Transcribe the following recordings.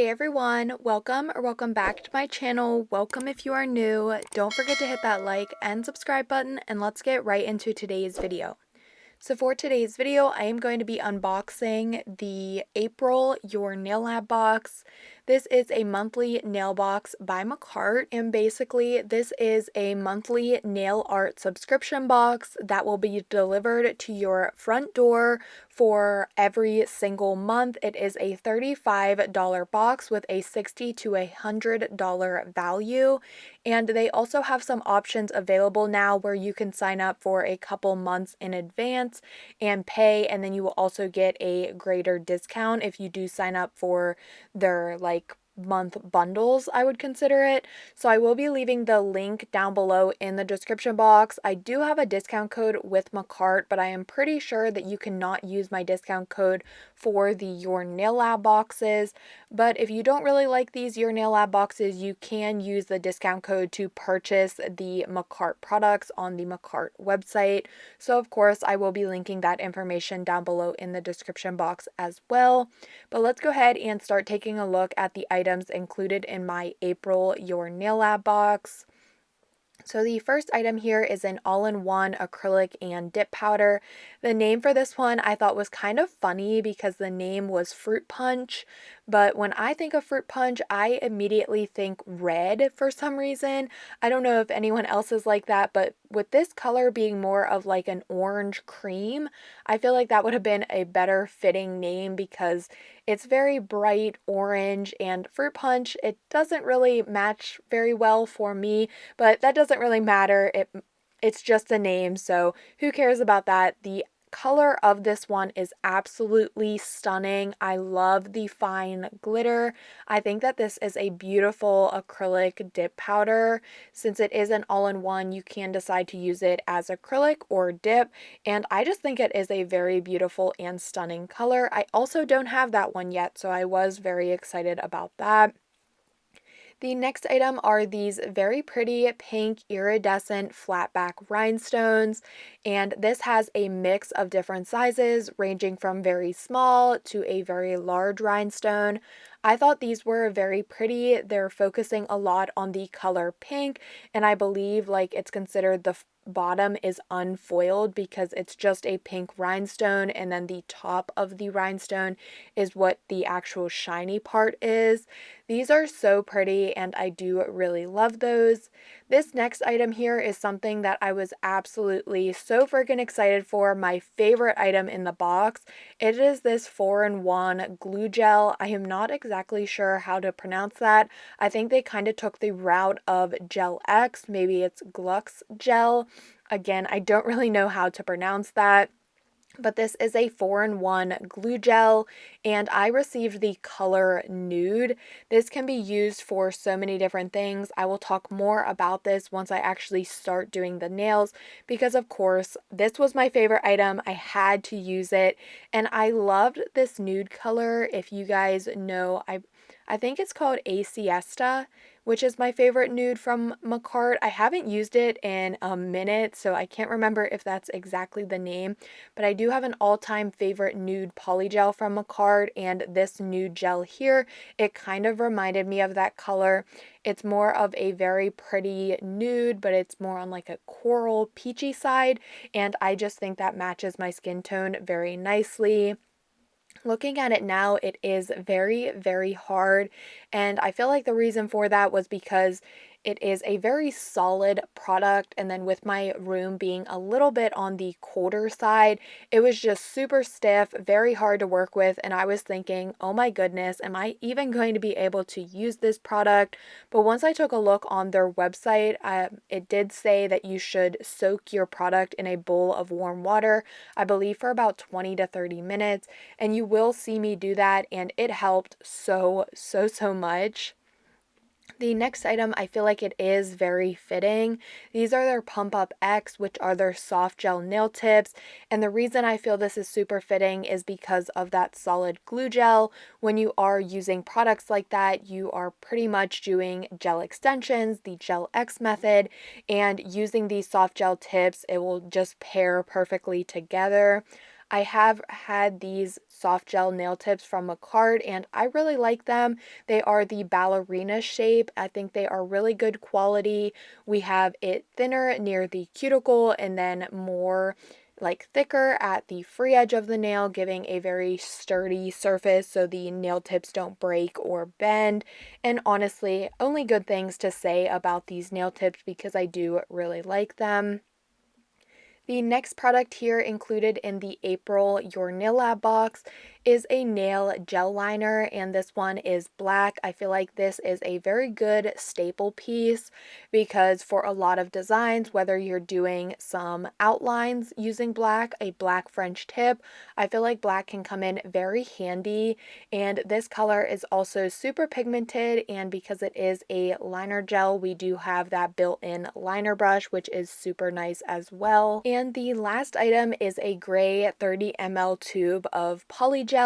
Hey everyone, welcome back to my channel. Welcome if you are new. Don't forget to hit that like and subscribe button, and let's get right into today's video. So for today's video, I am going to be unboxing the April Your Nail Lab box. This is a monthly nail box by Makartt, and basically this is a monthly nail art subscription box that will be delivered to your front door for every single month. It is a $35 box with a $60 to $100 value, and they also have some options available now where you can sign up for a couple months in advance and pay, and then you will also get a greater discount if you do sign up for their month bundles, I would consider it. So I will be leaving the link down below in the description box. I do have a discount code with Makartt, but I am pretty sure that you cannot use my discount code for the Your Nail Lab boxes. But if you don't really like these Your Nail Lab boxes, you can use the discount code to purchase the Makartt products on the Makartt website. So of course I will be linking that information down below in the description box as well. But let's go ahead and start taking a look at the items included in my April Your Nail Lab box. So the first item here is an all-in-one acrylic and dip powder. The name for this one I thought was kind of funny because the name was Fruit Punch, but when I think of fruit punch, I immediately think red for some reason. I don't know if anyone else is like that, but with this color being more of like an orange cream, I feel like that would have been a better fitting name because it's very bright orange, and fruit punch, it doesn't really match very well for me, but that doesn't really matter. It's just a name, so who cares about that? The color of this one is absolutely stunning. I love the fine glitter. I think that this is a beautiful acrylic dip powder. Since it is an all-in-one, you can decide to use it as acrylic or dip, and I just think it is a very beautiful and stunning color. I also don't have that one yet, so I was very excited about that. The next item are these very pretty pink iridescent flat back rhinestones, and this has a mix of different sizes ranging from very small to a very large rhinestone. I thought these were very pretty. They're focusing a lot on the color pink, and I believe it's considered the bottom is unfoiled because it's just a pink rhinestone, and then the top of the rhinestone is what the actual shiny part is. These are so pretty, and I do really love those. This next item here is something that I was absolutely so freaking excited for, my favorite item in the box. It is this 4-in-1 glue gel. I am not exactly sure how to pronounce that. I think they kind of took the route of Gel X. Maybe it's Glux Gel. Again, I don't really know how to pronounce that. But this is a 4-in-1 glue gel, and I received the color Nude. This can be used for so many different things. I will talk more about this once I actually start doing the nails because, of course, this was my favorite item. I had to use it, and I loved this nude color. If you guys know, I think it's called A Siesta, which is my favorite nude from Makartt. I haven't used it in a minute, so I can't remember if that's exactly the name, but I do have an all-time favorite nude polygel from Makartt, and this nude gel here, it kind of reminded me of that color. It's more of a very pretty nude, but it's more on like a coral peachy side, and I just think that matches my skin tone very nicely. Looking at it now, it is very, very hard, and I feel like the reason for that was because it is a very solid product, and then with my room being a little bit on the colder side, it was just super stiff, very hard to work with, and I was thinking, oh my goodness, am I even going to be able to use this product? But once I took a look on their website, it did say that you should soak your product in a bowl of warm water, I believe for about 20 to 30 minutes, and you will see me do that, and it helped so much. The next item, I feel like it is very fitting. These are their Pump Up X, which are their soft gel nail tips. And the reason I feel this is super fitting is because of that solid glue gel. When you are using products like that, you are pretty much doing gel extensions, the Gel X method, and using these soft gel tips, it will just pair perfectly together. I have had these soft gel nail tips from Makartt and I really like them. They are the ballerina shape. I think they are really good quality. We have it thinner near the cuticle and then more like thicker at the free edge of the nail, giving a very sturdy surface so the nail tips don't break or bend. And honestly, only good things to say about these nail tips because I do really like them. The next product here included in the April Your Nail Lab box is a nail gel liner, and this one is black. I feel like this is a very good staple piece because for a lot of designs, whether you're doing some outlines using black, a black French tip, I feel like black can come in very handy. And this color is also super pigmented, and because it is a liner gel, we do have that built-in liner brush, which is super nice as well. And the last item is a gray 30 ml tube of polygel.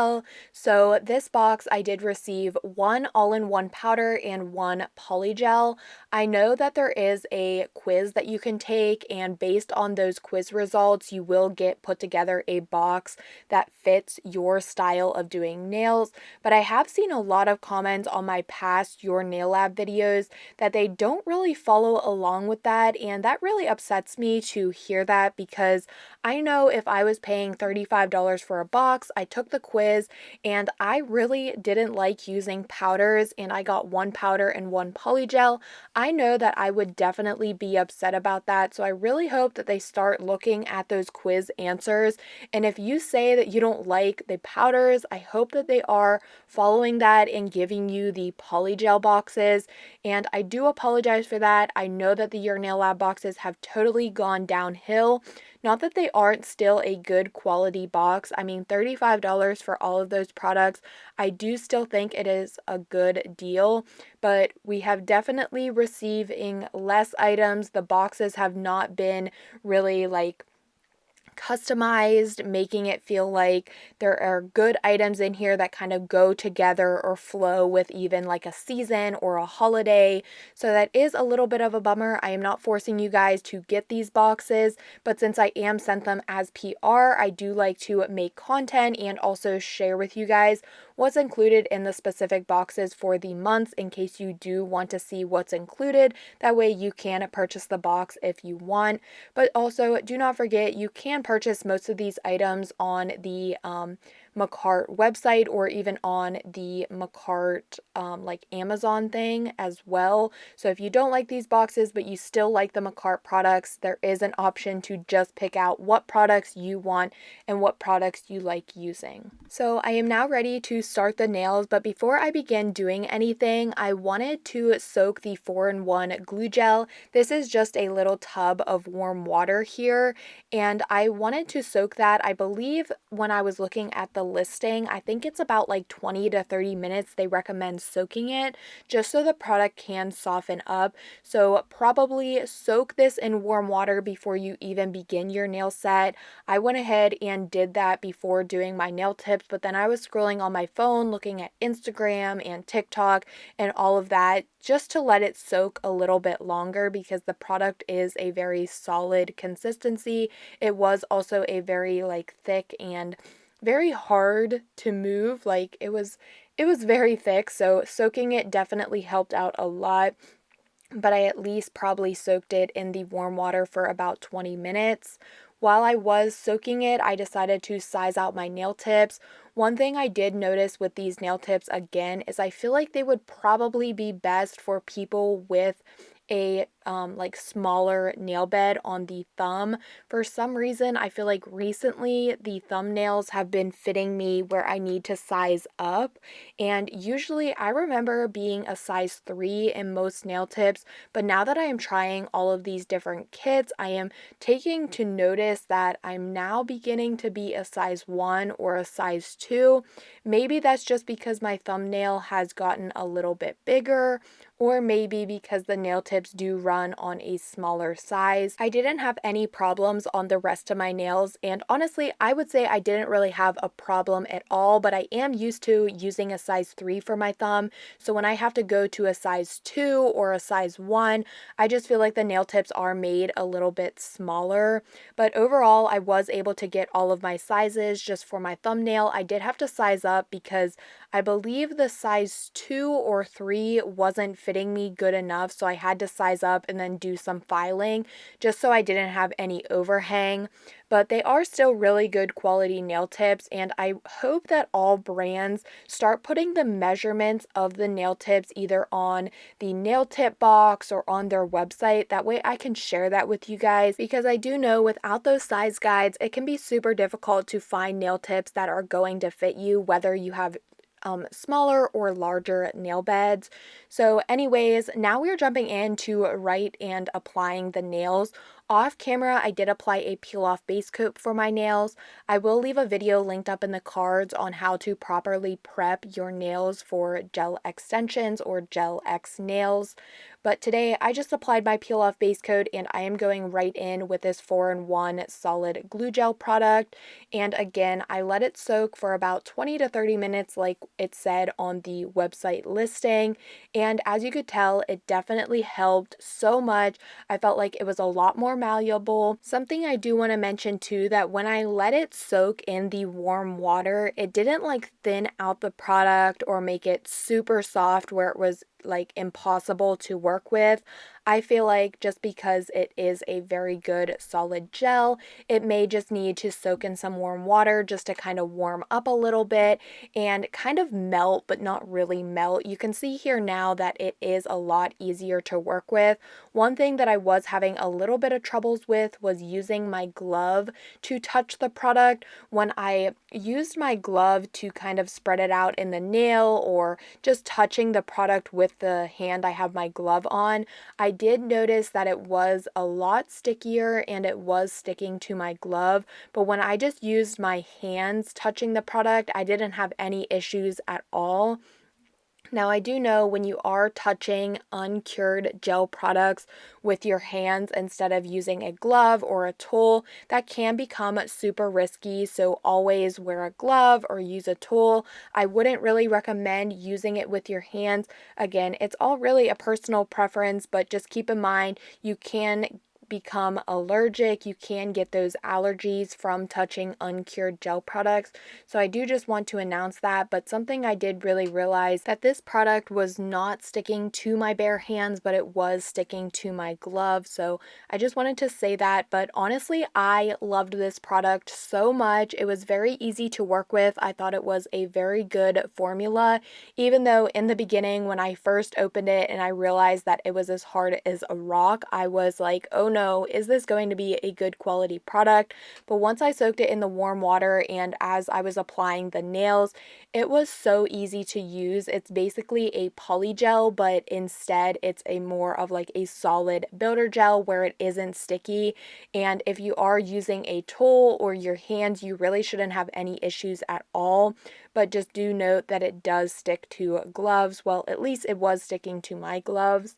So this box I did receive one all-in-one powder and one polygel. I know that there is a quiz that you can take, and based on those quiz results, you will get put together a box that fits your style of doing nails. But I have seen a lot of comments on my past Your Nail Lab videos that they don't really follow along with that, and that really upsets me to hear that because I know if I was paying $35 for a box, I took the quiz and I really didn't like using powders and I got one powder and one polygel. I know that I would definitely be upset about that, so I really hope that they start looking at those quiz answers. And if you say that you don't like the powders, I hope that they are following that and giving you the polygel boxes. And I do apologize for that. I know that the Your Nail Lab boxes have totally gone downhill. Not that they aren't still a good quality box. I mean, $35 for all of those products, I do still think it is a good deal, but we have definitely receiving less items. The boxes have not been really like customized, making it feel like there are good items in here that kind of go together or flow with even like a season or a holiday. So that is a little bit of a bummer. I am not forcing you guys to get these boxes, but since I am sent them as PR, I do like to make content and also share with you guys what's included in the specific boxes for the months in case you do want to see what's included. That way you can purchase the box if you want. But also do not forget you can purchase most of these items on the Makartt website or even on the Makartt like Amazon thing as well. So if you don't like these boxes but you still like the Makartt products, there is an option to just pick out what products you want and what products you like using. So I am now ready to start the nails, but before I begin doing anything, I wanted to soak the 4-in-1 glue gel. This is just a little tub of warm water here, and I wanted to soak that. I believe when I was looking at the listing, I think it's about like 20 to 30 minutes they recommend soaking it just so the product can soften up. So probably soak this in warm water before you even begin your nail set. I went ahead and did that before doing my nail tips, but then I was scrolling on my phone looking at Instagram and TikTok and all of that just to let it soak a little bit longer because the product is a very solid consistency. It was also a very like thick and very hard to move. Like it was very thick, so soaking it definitely helped out a lot. But I at least probably soaked it in the warm water for about 20 minutes. While I was soaking it, I decided to size out my nail tips. One thing I did notice with these nail tips again is I feel like they would probably be best for people with a like smaller nail bed on the thumb. For some reason, I feel like recently the thumbnails have been fitting me where I need to size up. And usually I remember being a size 3 in most nail tips, but now that I am trying all of these different kits, I am taking to notice that I'm now beginning to be a size 1 or a size 2. Maybe that's just because my thumbnail has gotten a little bit bigger, or maybe because the nail tips do run on a smaller size. I didn't have any problems on the rest of my nails, and honestly, I would say I didn't really have a problem at all, but I am used to using a size 3 for my thumb, so when I have to go to a size 2 or a size 1, I just feel like the nail tips are made a little bit smaller. But overall, I was able to get all of my sizes just for my thumbnail. I did have to size up because I believe the size 2 or 3 wasn't fitting me good enough, so I had to size up and then do some filing just so I didn't have any overhang. But they are still really good quality nail tips, and I hope that all brands start putting the measurements of the nail tips either on the nail tip box or on their website. That way I can share that with you guys, because I do know without those size guides, it can be super difficult to find nail tips that are going to fit you, whether you have smaller or larger nail beds. So anyways, now we are jumping into write and applying the nails. Off camera, I did apply a peel off base coat for my nails. I will leave a video linked up in the cards on how to properly prep your nails for gel extensions or gel X nails. But today I just applied my peel off base coat, and I am going right in with this 4-in-1 solid glue gel product. And again, I let it soak for about 20 to 30 minutes like it said on the website listing. And as you could tell, it definitely helped so much. I felt like it was a lot more malleable. Something I do want to mention too, that when I let it soak in the warm water, it didn't like thin out the product or make it super soft where it was like impossible to work with. I feel like just because it is a very good solid gel, it may just need to soak in some warm water just to kind of warm up a little bit and kind of melt, but not really melt. You can see here now that it is a lot easier to work with. One thing that I was having a little bit of troubles with was using my glove to touch the product. When I used my glove to kind of spread it out in the nail or just touching the product with the hand I have my glove on, I did notice that it was a lot stickier and it was sticking to my glove. But when I just used my hands touching the product, I didn't have any issues at all. Now, I do know when you are touching uncured gel products with your hands instead of using a glove or a tool, that can become super risky. So always wear a glove or use a tool. I wouldn't really recommend using it with your hands. Again, it's all really a personal preference, but just keep in mind you can become allergic. You can get those allergies from touching uncured gel products. So I do just want to announce that, but something I did really realize that this product was not sticking to my bare hands, but it was sticking to my glove. So I just wanted to say that, but honestly, I loved this product so much. It was very easy to work with. I thought it was a very good formula, even though in the beginning when I first opened it and I realized that it was as hard as a rock, I was like, oh no, is this going to be a good quality product? But once I soaked it in the warm water and as I was applying the nails, it was so easy to use. It's basically a poly gel, but instead it's a more of like a solid builder gel where it isn't sticky. And if you are using a tool or your hands, you really shouldn't have any issues at all. But just do note that it does stick to gloves. Well, at least it was sticking to my gloves.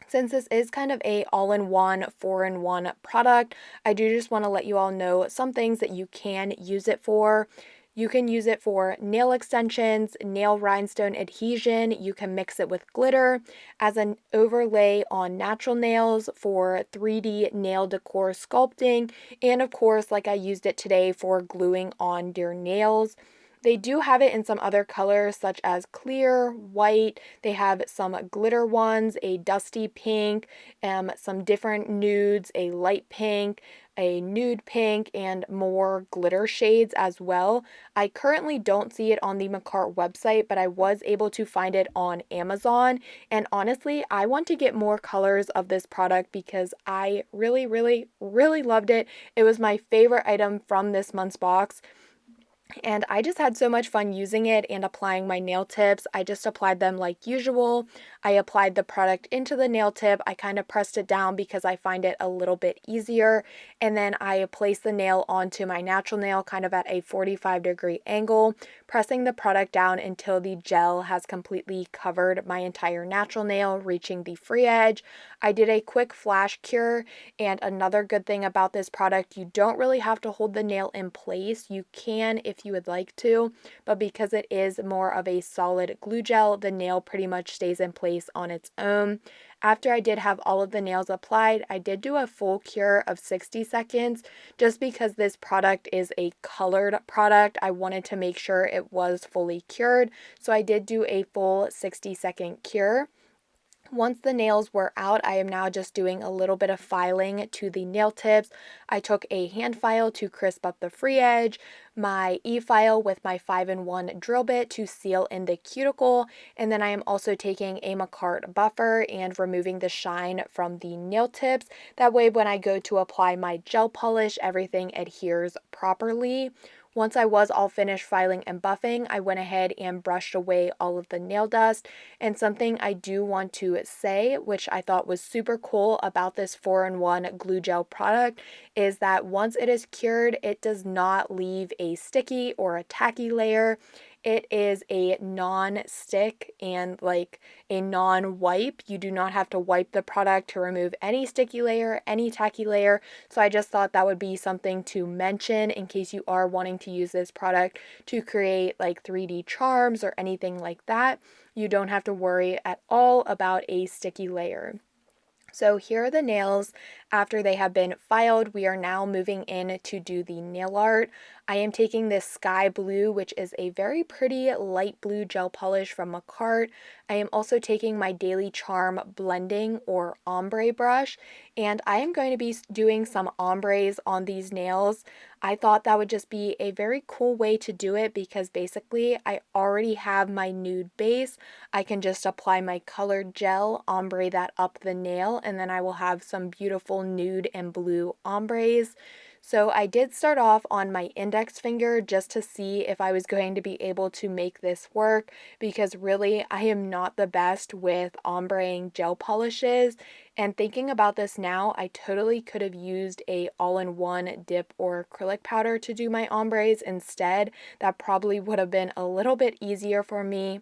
Since this is kind of a all-in-one, 4-in-1 product, I do just want to let you all know some things that you can use it for. You can use it for nail extensions, nail rhinestone adhesion. You can mix it with glitter as an overlay on natural nails for 3D nail decor sculpting. And of course, like I used it today for gluing on your nails. They do have it in some other colors such as clear, white. They have some glitter ones, a dusty pink, some different nudes, a light pink, a nude pink, and more glitter shades as well. I currently don't see it on the Makartt website, but I was able to find it on Amazon. And honestly, I want to get more colors of this product because I really, really, really loved it. It was my favorite item from this month's box. And I just had so much fun using it and applying my nail tips. I just applied them like usual. I applied the product into the nail tip. I kind of pressed it down because I find it a little bit easier. And then I placed the nail onto my natural nail kind of at a 45-degree angle, pressing the product down until the gel has completely covered my entire natural nail, reaching the free edge. I did a quick flash cure, and another good thing about this product, you don't really have to hold the nail in place. You can if you would like to, but because it is more of a solid glue gel, the nail pretty much stays in place on its own. After I did have all of the nails applied, I did do a full cure of 60 seconds just because this product is a colored product. I wanted to make sure it was fully cured, so I did do a full 60-second cure. Once the nails were out, I am now just doing a little bit of filing to the nail tips. I took a hand file to crisp up the free edge, my e-file with my 5-in-1 drill bit to seal in the cuticle, and then I am also taking a Makartt buffer and removing the shine from the nail tips. That way when I go to apply my gel polish, everything adheres properly. Once I was all finished filing and buffing, I went ahead and brushed away all of the nail dust. And something I do want to say, which I thought was super cool about this 4-in-1 glue gel product, is that once it is cured, it does not leave a sticky or a tacky layer. It is a non-stick and like a non-wipe. You do not have to wipe the product to remove any sticky layer, any tacky layer. So I just thought that would be something to mention in case you are wanting to use this product to create like 3D charms or anything like that. You don't have to worry at all about a sticky layer. So here are the nails after they have been filed. We are now moving in to do the nail art. I am taking this sky blue, which is a very pretty light blue gel polish from Makartt. I am also taking my Daily Charm blending or ombre brush, and I am going to be doing some ombres on these nails. I thought that would just be a very cool way to do it because basically I already have my nude base. I can just apply my colored gel, ombre that up the nail, and then I will have some beautiful nude and blue ombres. So I did start off on my index finger just to see if I was going to be able to make this work because really I am not the best with ombreing gel polishes. And thinking about this now, I totally could have used a all-in-one dip or acrylic powder to do my ombres instead. That probably would have been a little bit easier for me,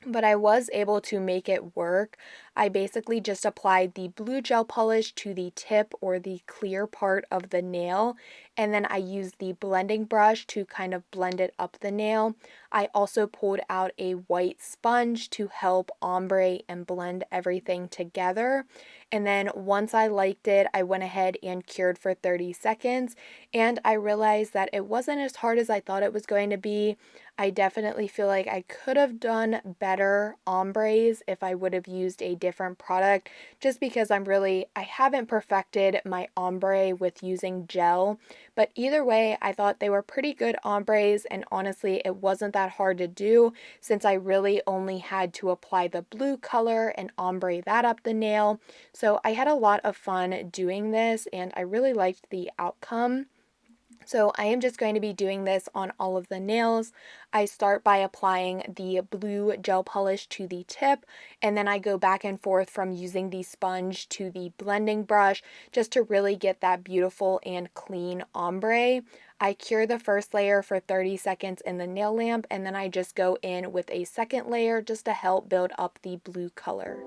but I was able to make it work. I basically just applied the blue gel polish to the tip or the clear part of the nail, and then I used the blending brush to kind of blend it up the nail. I also pulled out a white sponge to help ombre and blend everything together. And then once I liked it, I went ahead and cured for 30 seconds, and I realized that it wasn't as hard as I thought it was going to be. I definitely feel like I could have done better ombres if I would have used a different product, just because I haven't perfected my ombre with using gel. But either way, I thought they were pretty good ombres, and honestly, it wasn't that hard to do since I really only had to apply the blue color and ombre that up the nail. So I had a lot of fun doing this, and I really liked the outcome. So I am just going to be doing this on all of the nails. I start by applying the blue gel polish to the tip, and then I go back and forth from using the sponge to the blending brush just to really get that beautiful and clean ombre. I cure the first layer for 30 seconds in the nail lamp, and then I just go in with a second layer just to help build up the blue color.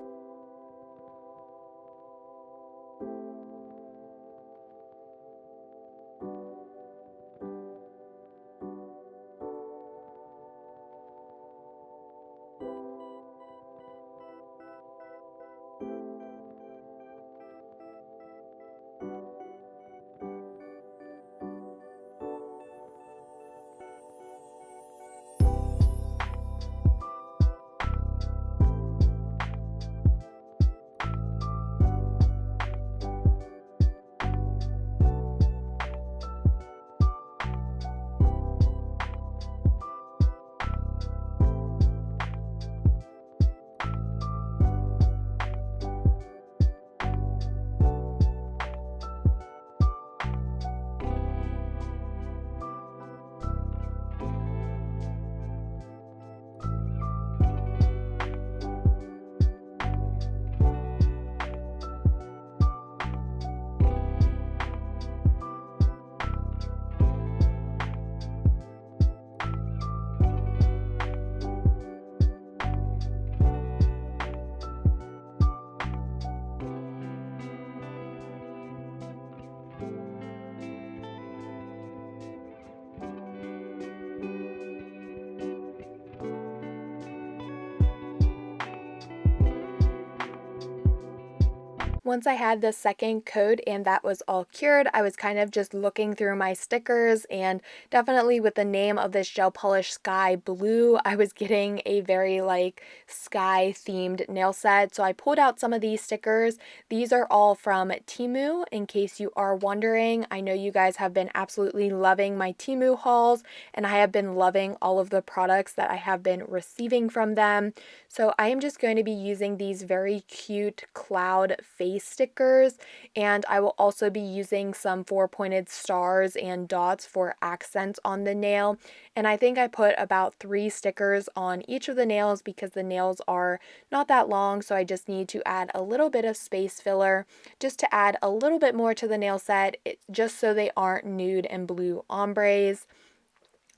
Once I had the second coat and that was all cured, I was kind of just looking through my stickers, and definitely with the name of this gel polish Sky Blue, I was getting a very like sky themed nail set. So I pulled out some of these stickers. These are all from Temu, in case you are wondering. I know you guys have been absolutely loving my Temu hauls, and I have been loving all of the products that I have been receiving from them. So I am just going to be using these very cute cloud face stickers, and I will also be using some 4-pointed stars and dots for accents on the nail. And I think I put about 3 stickers on each of the nails because the nails are not that long, so I just need to add a little bit of space filler just to add a little bit more to the nail set, just so they aren't nude and blue ombres.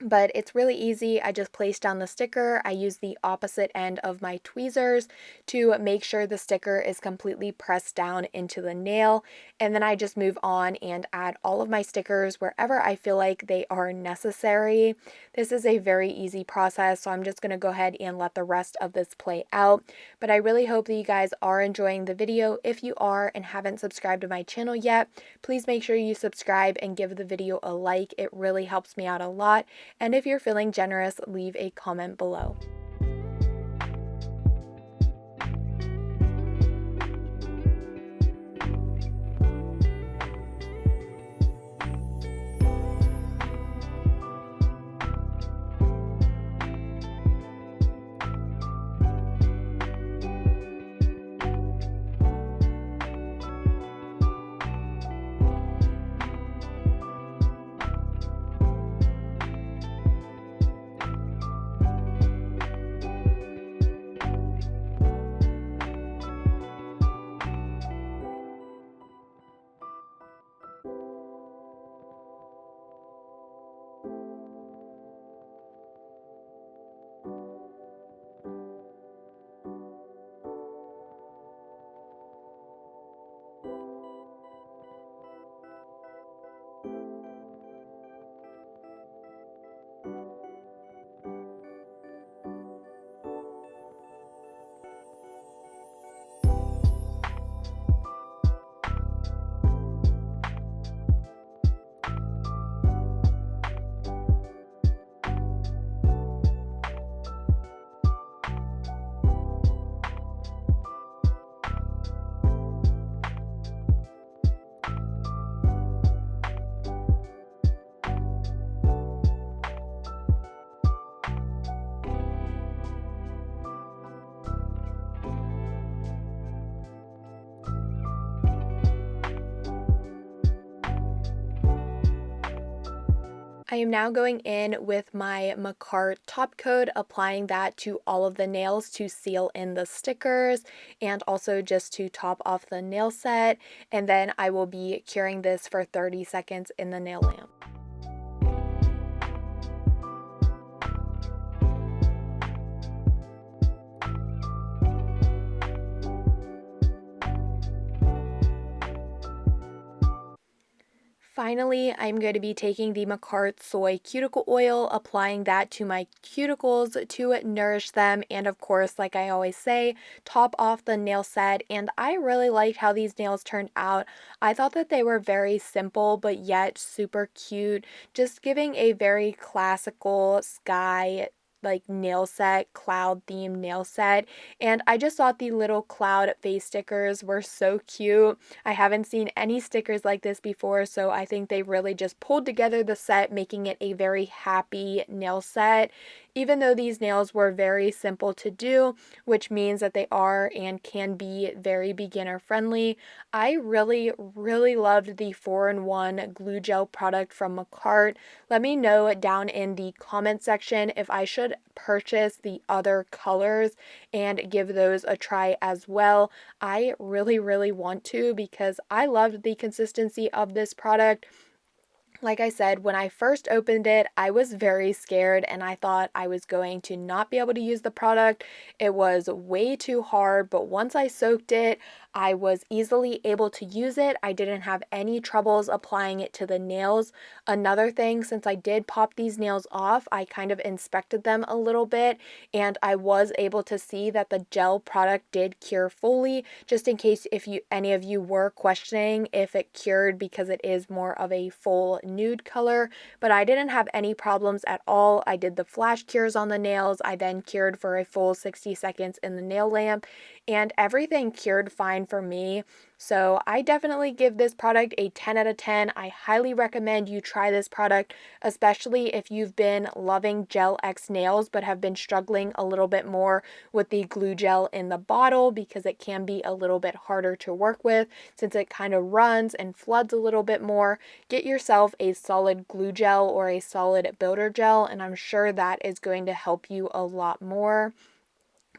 But it's really easy. I just place down the sticker. I use the opposite end of my tweezers to make sure the sticker is completely pressed down into the nail. And then I just move on and add all of my stickers wherever I feel like they are necessary. This is a very easy process, so I'm just going to go ahead and let the rest of this play out. But I really hope that you guys are enjoying the video. If you are and haven't subscribed to my channel yet, please make sure you subscribe and give the video a like. It really helps me out a lot. And if you're feeling generous, leave a comment below. I am now going in with my Makartt top coat, applying that to all of the nails to seal in the stickers and also just to top off the nail set. And then I will be curing this for 30 seconds in the nail lamp. Finally, I'm going to be taking the Makartt Soy Cuticle Oil, applying that to my cuticles to nourish them, and of course, like I always say, top off the nail set. And I really liked how these nails turned out. I thought that they were very simple, but yet super cute, just giving a very classical sky like nail set, cloud themed nail set. And I just thought the little cloud face stickers were so cute. I haven't seen any stickers like this before, so I think they really just pulled together the set, making it a very happy nail set. Even though these nails were very simple to do, which means that they are and can be very beginner friendly, I really loved the 4-in-1 glue gel product from Makartt. Let me know down in the comment section if I should purchase the other colors and give those a try as well. I really want to, because I loved the consistency of this product. Like I said, when I first opened it, I was very scared and I thought I was going to not be able to use the product. It was way too hard, but once I soaked it, I was easily able to use it. I didn't have any troubles applying it to the nails. Another thing, since I did pop these nails off, I kind of inspected them a little bit, and I was able to see that the gel product did cure fully, just in case if any of you were questioning if it cured, because it is more of a full nude color. But I didn't have any problems at all. I did the flash cures on the nails. I then cured for a full 60 seconds in the nail lamp, and everything cured fine for me. So I definitely give this product a 10 out of 10. I highly recommend you try this product, especially if you've been loving Gel X nails but have been struggling a little bit more with the glue gel in the bottle, because it can be a little bit harder to work with since it kind of runs and floods a little bit more. Get yourself a solid glue gel or a solid builder gel, and I'm sure that is going to help you a lot more.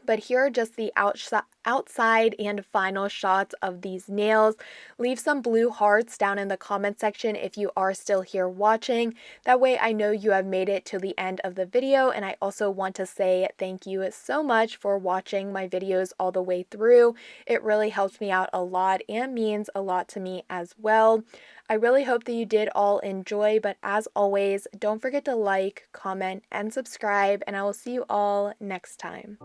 But here are just the outside and final shots of these nails. Leave some blue hearts down in the comment section if you are still here watching. That way I know you have made it to the end of the video, and I also want to say thank you so much for watching my videos all the way through. It really helps me out a lot and means a lot to me as well. I really hope that you did all enjoy, but as always, don't forget to like, comment, and subscribe, and I will see you all next time.